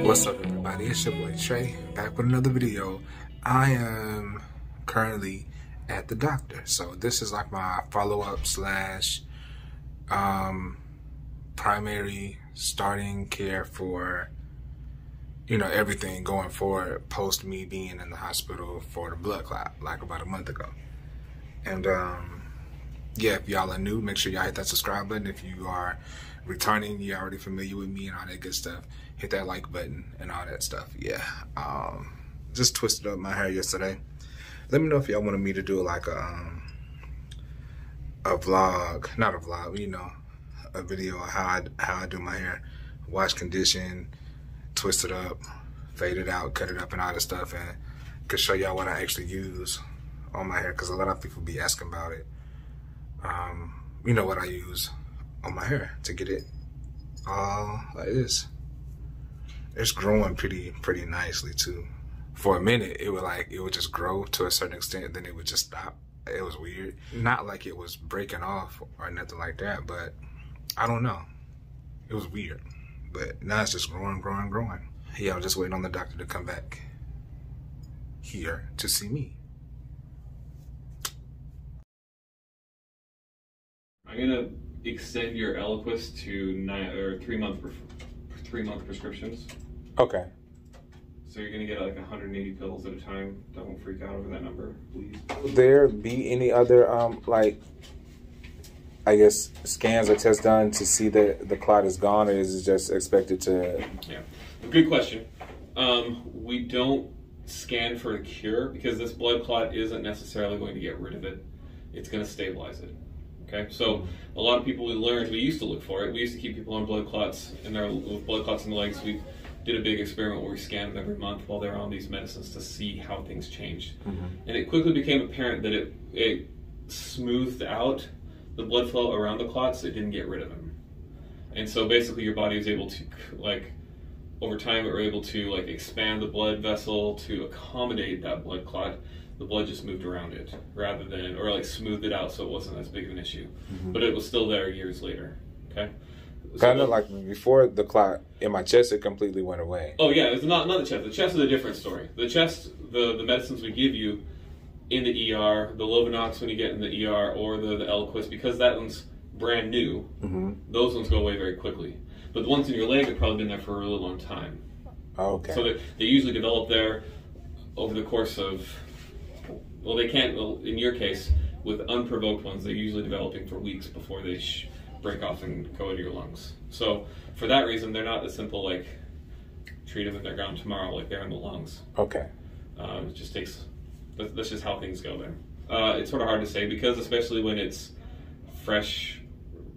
What's up, everybody? It's your boy Trey, back with another video. I am currently at the doctor, so this is like my follow-up slash primary starting care for, you know, everything going forward post me being in the hospital for the blood clot like about a month ago. And yeah, if y'all are new, make sure y'all hit that subscribe button. If you are returning, you're already familiar with me and all that good stuff, hit that like button and all that stuff. Yeah, just twisted up my hair yesterday. Let me know if y'all wanted me to do like a vlog, not a vlog, you know, a video of how I do my hair, wash, condition, twist it up, fade it out, cut it up and all that stuff, and could show y'all what I actually use on my hair, because a lot of people be asking about it. You know what I use on my hair to get it all like this. It's growing pretty nicely too. For a minute, it would just grow to a certain extent, then it would just stop. It was weird. Not like it was breaking off or nothing like that, but I don't know. It was weird. But now it's just growing. Yeah, I'm just waiting on the doctor to come back here to see me. I'm gonna extend your Eliquis to 3 month prescriptions. Okay. So you're gonna get like 180 pills at a time. Don't freak out over that number, please. Will there be any other like, I guess, scans or tests done to see that the clot is gone, or is it just expected to? Yeah, good question. We don't scan for a cure because this blood clot isn't necessarily going to get rid of it. It's going to stabilize it. Okay, so a lot of people we used to look for it. We used to keep people on blood clots with blood clots in the legs. We did a big experiment where we scanned them every month while they're on these medicines to see how things changed. And it quickly became apparent that it smoothed out the blood flow around the clots. It didn't get rid of them. And so basically your body is able to, like, over time we're able to like expand the blood vessel to accommodate that blood clot. The blood just moved around it rather than, or like smoothed it out so it wasn't as big of an issue. But it was still there years later, okay? Kind of like before the clot in my chest, it completely went away. Oh yeah, it's not the chest. The chest is a different story. The chest, the medicines we give you in the ER, the Lovenox when you get in the ER, or the Eliquis, because that one's brand new, those ones go away very quickly. But the ones in your leg have probably been there for a really long time. Okay. So they usually develop there over the course of, well, they can't, well, in your case, with unprovoked ones, they're usually developing for weeks before they break off and go into your lungs. So for that reason, they're not as simple like treat them and they're gone tomorrow, like they're in the lungs. Okay. It just takes, that's just how things go there. It's sort of hard to say because especially when it's fresh,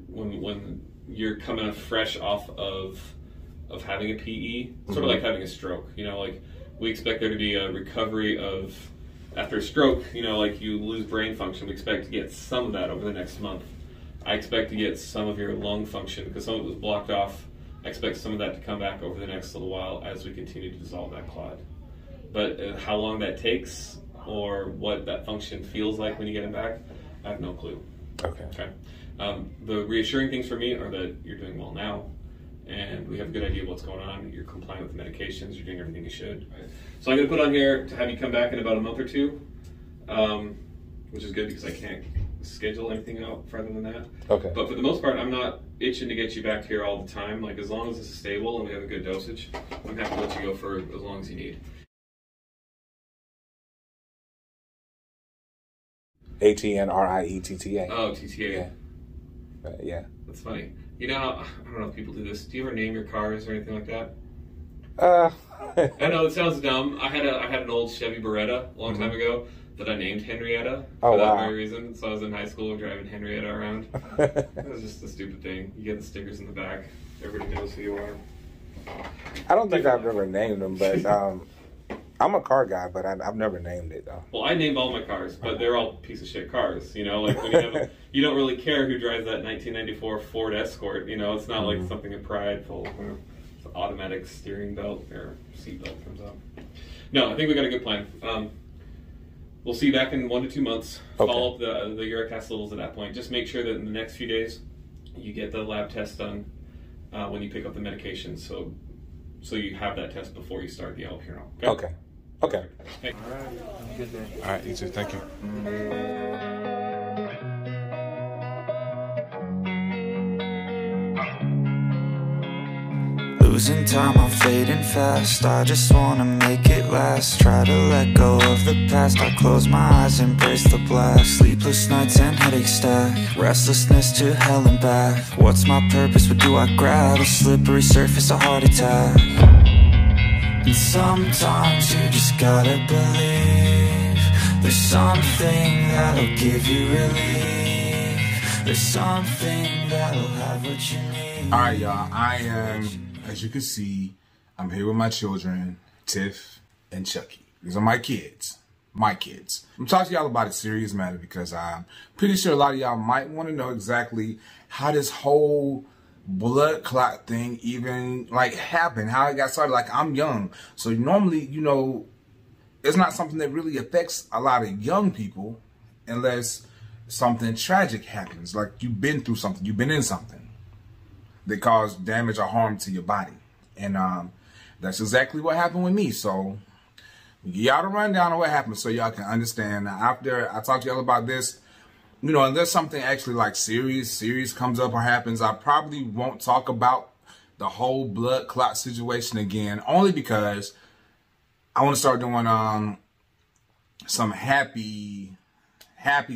when you're coming fresh off of having a PE, sort of like having a stroke. You know, like we expect there to be a recovery of, after a stroke, you know, like you lose brain function, we expect to get some of that over the next month. I expect to get some of your lung function because some of it was blocked off. I expect some of that to come back over the next little while as we continue to dissolve that clot. But how long that takes or what that function feels like when you get it back, I have no clue. Okay. The reassuring things for me are that you're doing well now and we have a good idea of what's going on. You're complying with medications, you're doing everything you should. So I'm going to put on here to have you come back in about a month or two, which is good because I can't schedule anything out further than that. Okay. But for the most part, I'm not itching to get you back here all the time. Like as long as this is stable and we have a good dosage, I'm happy to let you go for as long as you need. ATNRIETTA. Oh, TTA. Yeah. Yeah. That's funny. You know, I don't know if people do this. Do you ever name your cars or anything like that? I know it sounds dumb. I had an old Chevy Beretta a long time ago that I named Henrietta for that very reason. So I was in high school driving Henrietta around. It was just a stupid thing. You get the stickers in the back. Everybody knows who you are. I don't think I've ever named them, but I'm a car guy, but I've never named it though. Well, I named all my cars, but they're all piece of shit cars. You know, like when you have you don't really care who drives that 1994 Ford Escort. You know, it's not like something of prideful. You know, automatic steering belt or seat belt comes up. No, I think we got a good plan. We'll see you back in 1 to 2 months. Okay. Follow up the uric acid levels at that point. Just make sure that in the next few days you get the lab test done when you pick up the medication. So so you have that test before you start the allopurinol. Okay. Okay. Hey. All right. Have a good day. All right, you too. Thank you. Losing time, I'm fading fast. I just wanna make it last. Try to let go of the past. I close my eyes, embrace the blast. Sleepless nights and headaches stack. Restlessness to hell and back. What's my purpose? What do I grab? A slippery surface, a heart attack. And sometimes you just gotta believe there's something that'll give you relief. There's something that'll have what you need. All right, y'all. I am, as you can see, I'm here with my children, Tiff and Chucky. These are my kids. My kids. I'm talking to y'all about a serious matter because I'm pretty sure a lot of y'all might want to know exactly how this whole blood clot thing even like happened, how it got started. Like, I'm young, so normally, you know, it's not something that really affects a lot of young people unless something tragic happens. Like, you've been through something, you've been in something that caused damage or harm to your body. And that's exactly what happened with me. So y'all to run down on what happened so y'all can understand. Now, after I talk to y'all about this, you know, unless something actually like serious comes up or happens, I probably won't talk about the whole blood clot situation again, only because I want to start doing some happy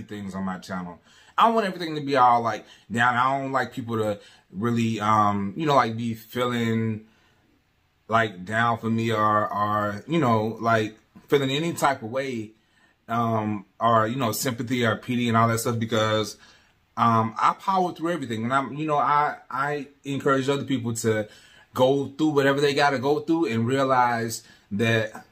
things on my channel. I don't want everything to be all like down. I don't like people to really you know, like be feeling like down for me or you know, like feeling any type of way or you know, sympathy or pity and all that stuff, because I power through everything, and I'm, you know, I encourage other people to go through whatever they got to go through and realize that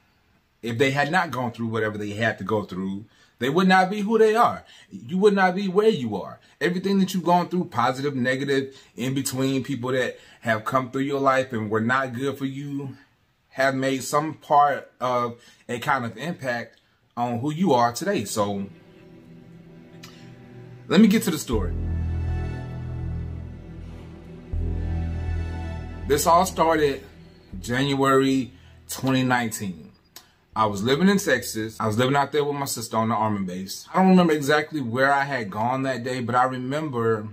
if they had not gone through whatever they had to go through, they would not be who they are. You would not be where you are. Everything that you've gone through, positive, negative, in between, people that have come through your life and were not good for you, have made some part of a kind of impact on who you are today. So let me get to the story. This all started January 2019. I was living in Texas. I was living out there with my sister on the Army base. I don't remember exactly where I had gone that day, but I remember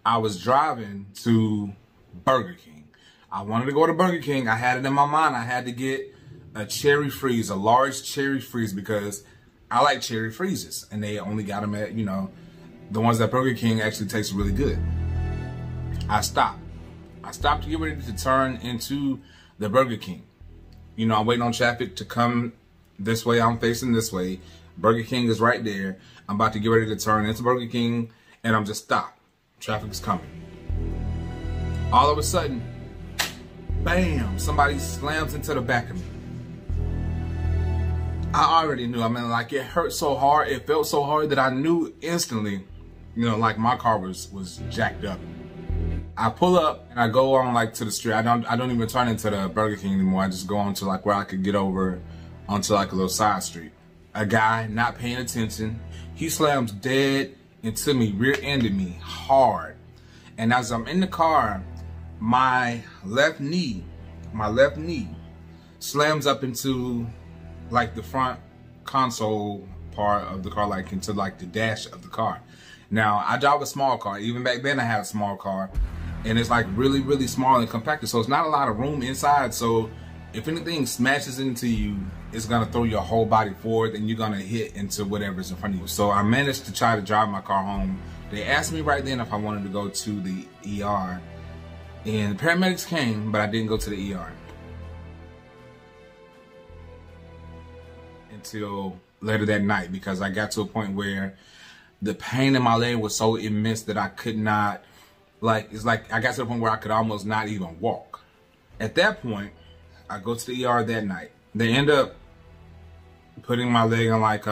I was driving to Burger King. I wanted to go to Burger King. I had it in my mind. I had to get a cherry freeze, a large cherry freeze, because I like cherry freezes, and they only got them at, you know, the ones that Burger King actually tastes really good. I stopped to get ready to turn into the Burger King. You know, I'm waiting on traffic to come this way. I'm facing this way. Burger King is right there. I'm about to get ready to turn into Burger King, and I'm just stopped. Traffic is coming. All of a sudden, bam, somebody slams into the back of me. I already knew. I mean, like, it hurt so hard. It felt so hard that I knew instantly, you know, like my car was jacked up. I pull up and I go on like to the street. I don't even turn into the Burger King anymore. I just go on to like where I could get over onto like a little side street. A guy not paying attention, he slams dead into me, rear-ended me hard. And as I'm in the car, my left knee slams up into like the front console part of the car, like into like the dash of the car. Now, I drive a small car. Even back then I had a small car, and it's like really, really small and compacted. So it's not a lot of room inside. So if anything smashes into you, it's gonna throw your whole body forward and you're gonna hit into whatever's in front of you. So I managed to try to drive my car home. They asked me right then if I wanted to go to the ER, and the paramedics came, but I didn't go to the ER until later that night, because I got to a point where the pain in my leg was so immense that I could not, like, it's like I got to the point where I could almost not even walk. At that point, I go to the ER that night. They end up putting my leg on like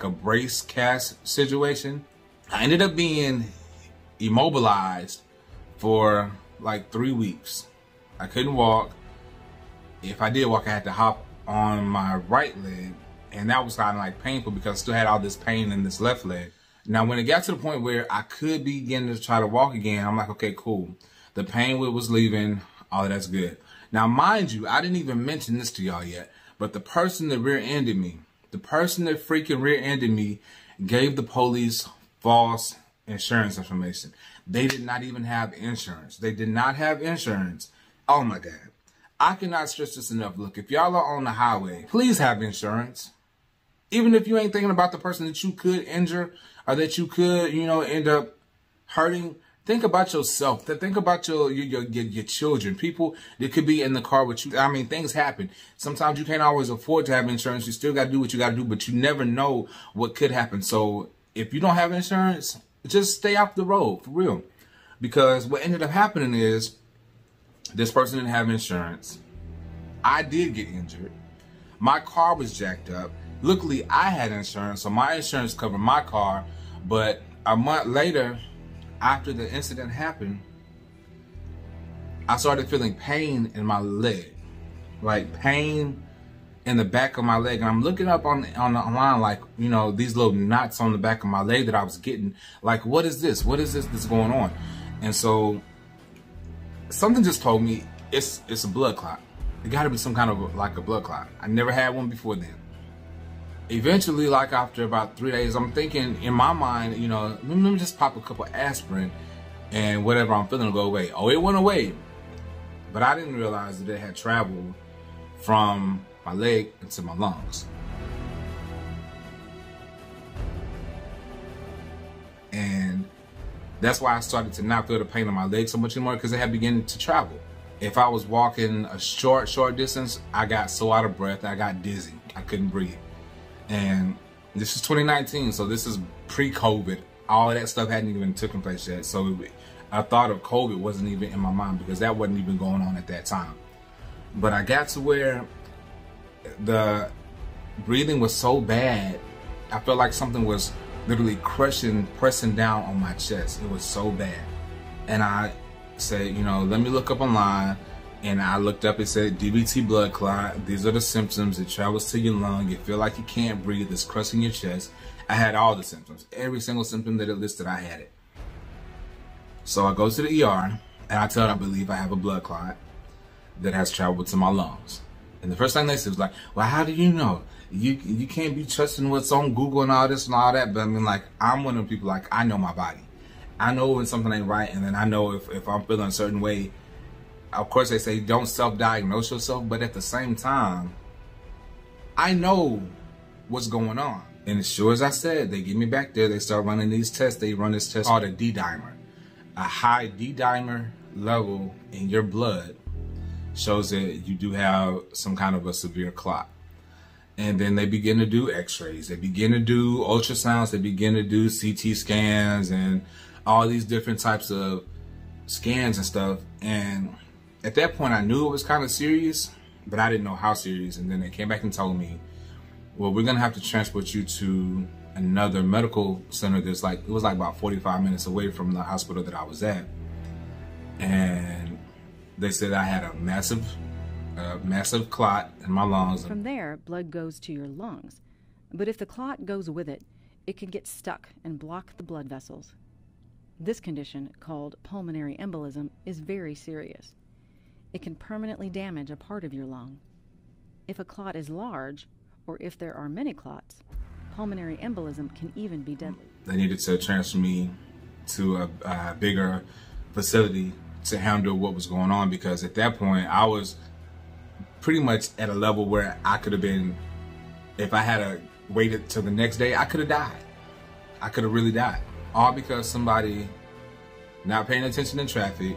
a brace cast situation. I ended up being immobilized for like 3 weeks. I couldn't walk. If I did walk, I had to hop on my right leg, and that was kind of like painful because I still had all this pain in this left leg. Now, when it got to the point where I could begin to try to walk again, I'm like, okay, cool. The pain was leaving. All of that's good. Now, mind you, I didn't even mention this to y'all yet, but the person that rear-ended me, the person that freaking rear-ended me gave the police false insurance information. They did not even have insurance. They did not have insurance. Oh my God. I cannot stress this enough. Look, if y'all are on the highway, please have insurance. Even if you ain't thinking about the person that you could injure or that you could, you know, end up hurting, think about yourself. Think about your children, people that could be in the car with you. I mean, things happen. Sometimes you can't always afford to have insurance. You still got to do what you got to do, but you never know what could happen. So if you don't have insurance, just stay off the road, for real. Because what ended up happening is this person didn't have insurance. I did get injured. My car was jacked up. Luckily, I had insurance, so my insurance covered my car. But a month later, after the incident happened, I started feeling pain in my leg. Like pain in the back of my leg. And I'm looking up on the line, like, you know, these little knots on the back of my leg that I was getting. Like, what is this? What is this that's going on? And so something just told me it's a blood clot. It got to be some kind of like a blood clot. I never had one before then. Eventually, like after about 3 days, I'm thinking in my mind, you know, let me just pop a couple aspirin and whatever I'm feeling will go away. Oh, it went away. But I didn't realize that it had traveled from my leg into my lungs. And that's why I started to not feel the pain in my leg so much anymore, because it had begun to travel. If I was walking a short distance, I got so out of breath, I got dizzy. I couldn't breathe. And this is 2019, so this is pre-COVID. All of that stuff hadn't even taken place yet. So I thought of COVID wasn't even in my mind because that wasn't even going on at that time. But I got to where the breathing was so bad, I felt like something was literally pressing down on my chest. It was so bad. And I said, you know, let me look up online. And I looked up, it said DVT blood clot. These are the symptoms. It travels to your lung. You feel like you can't breathe. It's crushing your chest. I had all the symptoms. Every single symptom that it listed, I had it. So I go to the ER and I tell them I believe I have a blood clot that has traveled to my lungs. And the first thing they said was like, well, how do you know? You can't be trusting what's on Google and all this and all that. But I mean, like, I'm one of the people, like, I know my body. I know when something ain't right, and then I know if I'm feeling a certain way. Of course, they say don't self-diagnose yourself, but at the same time, I know what's going on. And as sure as I said, they get me back there, they start running these tests. They run this test called a D-dimer. A high D-dimer level in your blood shows that you do have some kind of a severe clot. And then they begin to do x-rays. They begin to do ultrasounds. They begin to do CT scans and all these different types of scans and stuff. And at that point, I knew it was kind of serious, but I didn't know how serious. And then they came back and told me, well, we're going to have to transport you to another medical center that's like, it was like about 45 minutes away from the hospital that I was at. And they said I had a massive clot in my lungs. From there, blood goes to your lungs. But if the clot goes with it, it can get stuck and block the blood vessels. This condition, called pulmonary embolism, is very serious. It can permanently damage a part of your lung. If a clot is large, or if there are many clots, pulmonary embolism can even be deadly. They needed to transfer me to a bigger facility to handle what was going on, because at that point I was pretty much at a level where I could have been, if I had waited till the next day, I could have died. I could have really died. All because somebody not paying attention in traffic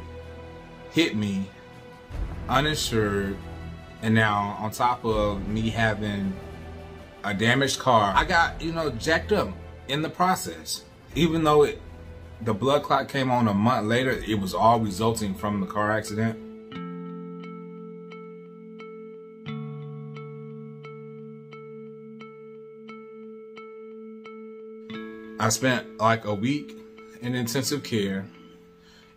hit me uninsured, and now on top of me having a damaged car, I got, you know, jacked up in the process. Even though the blood clot came on a month later, it was all resulting from the car accident. I spent like a week in intensive care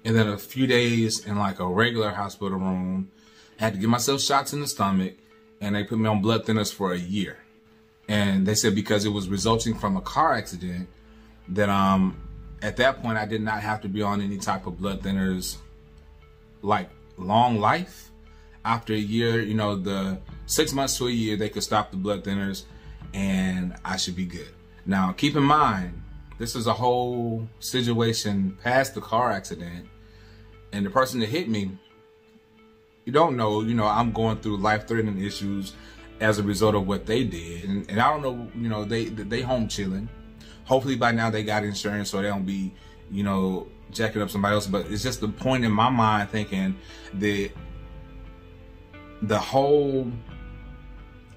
and then a few days in like a regular hospital room. I had to give myself shots in the stomach, and they put me on blood thinners for a year. And they said because it was resulting from a car accident that at that point I did not have to be on any type of blood thinners like long life. After a year, you know, the 6 months to a year, they could stop the blood thinners and I should be good. Now, keep in mind, this is a whole situation past the car accident, and the person that hit me, you don't know, you know, I'm going through life-threatening issues as a result of what they did. And I don't know, you know, they home chilling. Hopefully by now they got insurance so they don't be, you know, jacking up somebody else. But it's just the point in my mind thinking that the whole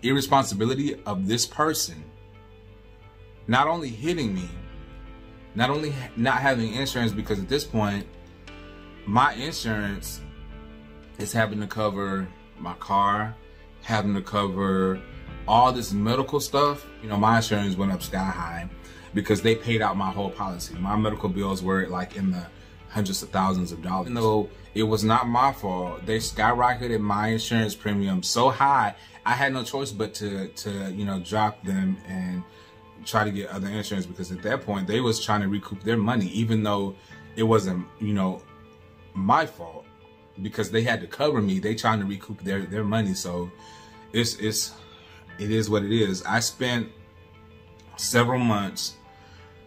irresponsibility of this person not only hitting me, not only not having insurance, because at this point my insurance is having to cover my car, having to cover all this medical stuff. You know, my insurance went up sky high because they paid out my whole policy. My medical bills were like in the hundreds of thousands of dollars. Even though it was not my fault, they skyrocketed my insurance premium so high, I had no choice but to you know, drop them and try to get other insurance, because at that point they was trying to recoup their money, even though it wasn't, you know, my fault, because they had to cover me. They trying to recoup their money. So it is what it is. I spent several months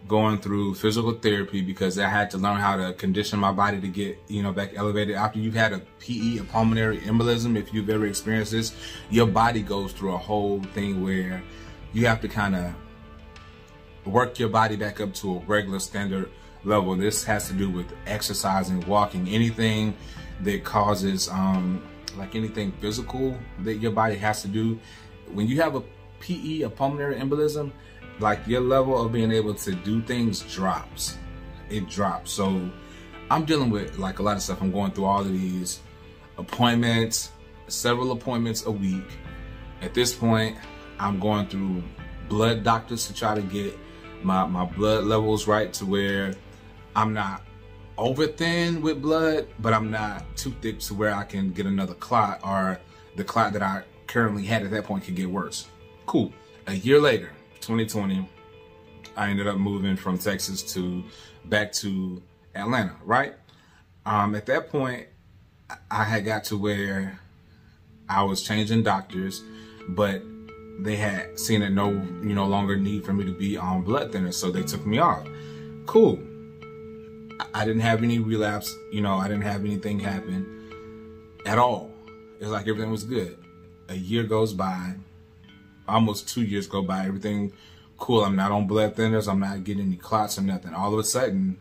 going through physical therapy because I had to learn how to condition my body to get, you know, back elevated. After you've had a PE, a pulmonary embolism, if you've ever experienced this, your body goes through a whole thing where you have to kind of work your body back up to a regular standard level. This has to do with exercising, walking, anything that causes like anything physical that your body has to do. When you have a PE, a pulmonary embolism, like your level of being able to do things drops. It drops. So I'm dealing with like a lot of stuff. I'm going through all of these appointments, several appointments a week. At this point, I'm going through blood doctors to try to get my blood levels right to where I'm not over thin with blood, but I'm not too thick to where I can get another clot, or the clot that I currently had at that point could get worse. Cool. A year later, 2020, I ended up moving from Texas back to Atlanta, right? At that point, I had got to where I was changing doctors, but they had seen it no longer need for me to be on blood thinners, so they took me off. Cool. I didn't have any relapse, you know, I didn't have anything happen at all. It was like everything was good. A year goes by, almost 2 years go by, everything cool. I'm not on blood thinners, I'm not getting any clots or nothing. All of a sudden,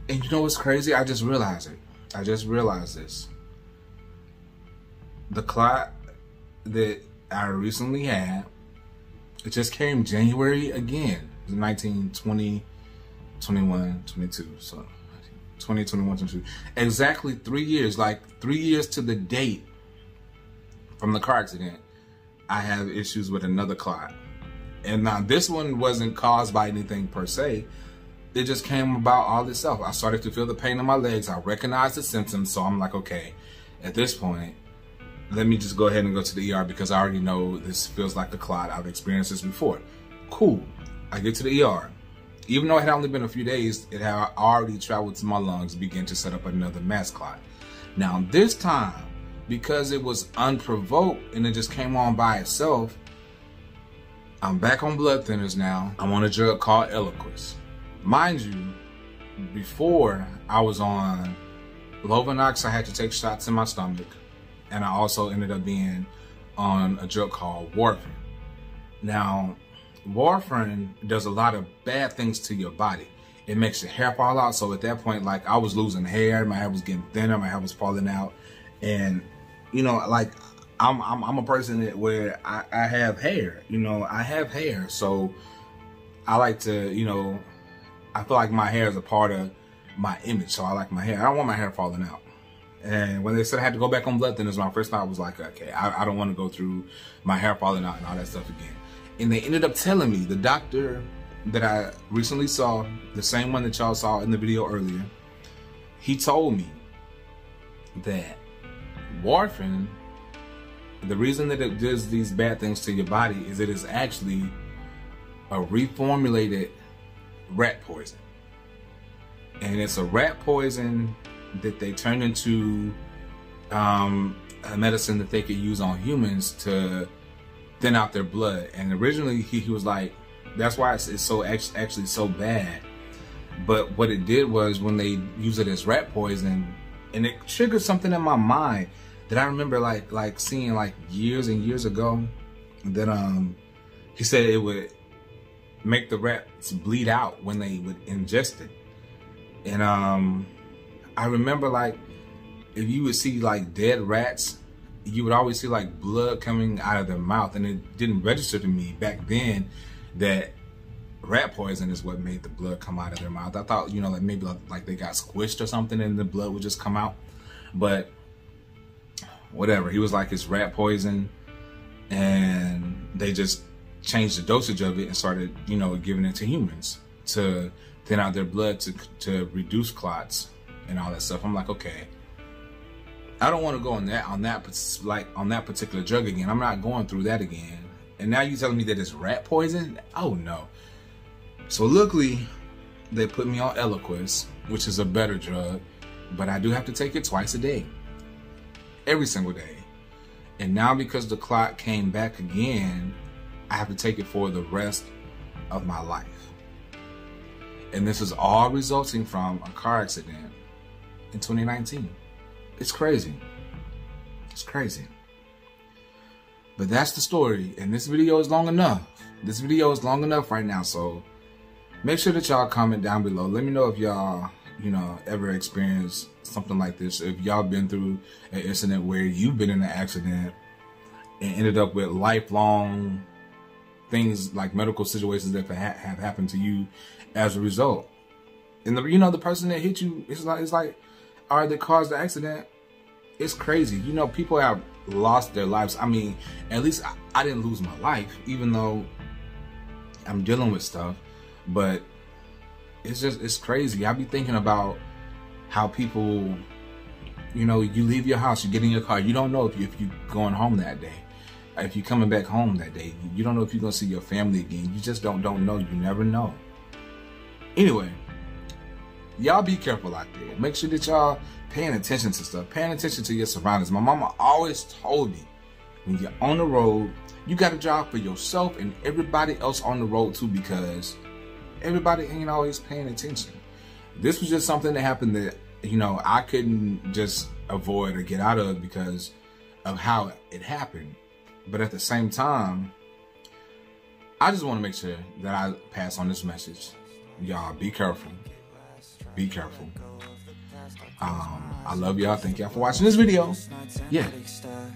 and you know what's crazy? I just realized it. I just realized this. The clot that I recently had, it just came January again, 19, 20, 21, 22, so 20, 21, 22. Exactly 3 years, like 3 years to the date from the car accident, I have issues with another clot. And now this one wasn't caused by anything per se. It just came about all this stuff. I started to feel the pain in my legs. I recognized the symptoms, so I'm like, okay, at this point, let me just go ahead and go to the ER because I already know this feels like a clot. I've experienced this before. Cool. I get to the ER. Even though it had only been a few days, it had already traveled to my lungs, began to set up another mass clot. Now this time, because it was unprovoked and it just came on by itself, I'm back on blood thinners now. I'm on a drug called Eliquis. Mind you, before I was on Lovenox, I had to take shots in my stomach. And I also ended up being on a drug called warfarin. Now, warfarin does a lot of bad things to your body. It makes your hair fall out. So at that point, like, I was losing hair, my hair was getting thinner, my hair was falling out. And, you know, like, I'm a person where I have hair, you know, I have hair. So I like to, you know, I feel like my hair is a part of my image. So I like my hair. I don't want my hair falling out. And when they said I had to go back on blood thinners, my first thought was like, okay, I don't want to go through my hair falling out and all that stuff again. And they ended up telling me, the doctor that I recently saw, the same one that y'all saw in the video earlier, he told me that warfarin, the reason that it does these bad things to your body is it is actually a reformulated rat poison. And it's a rat poison that they turned into a medicine that they could use on humans to thin out their blood. And originally he was like, that's why it's so actually so bad. But what it did was, when they use it as rat poison, and it triggered something in my mind that I remember like seeing like years and years ago, that he said it would make the rats bleed out when they would ingest it. And I remember, like, if you would see like dead rats, you would always see like blood coming out of their mouth, and it didn't register to me back then that rat poison is what made the blood come out of their mouth. I thought, you know, like maybe like they got squished or something and the blood would just come out. But whatever, he was like, it's rat poison, and they just changed the dosage of it and started, you know, giving it to humans to thin out their blood to reduce clots and all that stuff. I'm like, okay, I don't want to go on that particular drug again. I'm not going through that again. And now you telling me that it's rat poison? Oh no. So luckily, they put me on Eliquis, which is a better drug, but I do have to take it twice a day, every single day. And now because the clot came back again, I have to take it for the rest of my life. And this is all resulting from a car accident in 2019. It's crazy. It's crazy. But that's the story, and this video is long enough. This video is long enough right now, so make sure that y'all comment down below. Let me know if y'all, you know, ever experienced something like this. If y'all been through an incident where you've been in an accident and ended up with lifelong things, like medical situations that have happened to you as a result. And the person that hit you, it's like, all right, that caused the accident. It's crazy. You know, people have lost their lives. I mean, at least I didn't lose my life, even though I'm dealing with stuff. But it's crazy. I be thinking about how people, you know, you leave your house, you get in your car, you don't know if you're going home that day, if you're coming back home that day. You don't know if you're gonna see your family again. You just don't know. You never know. Anyway, y'all be careful out there. Make sure that y'all paying attention to stuff, paying attention to your surroundings. My mama always told me, when you're on the road, you got to drive for yourself and everybody else on the road too, because everybody ain't always paying attention. This was just something that happened that, you know, I couldn't just avoid or get out of because of how it happened. But at the same time, I just want to make sure that I pass on this message. Y'all, be careful. Be careful. I love y'all. Thank y'all for watching this video. Yeah.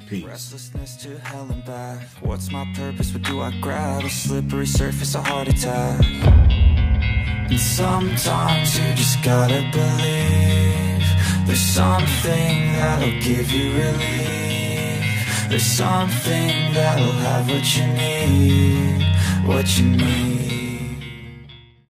Peace. Restlessness to hell and back. What's my purpose? What do I grab? A slippery surface, a heart attack. And sometimes you just gotta believe there's something that'll give you relief. There's something that'll have what you need. What you need.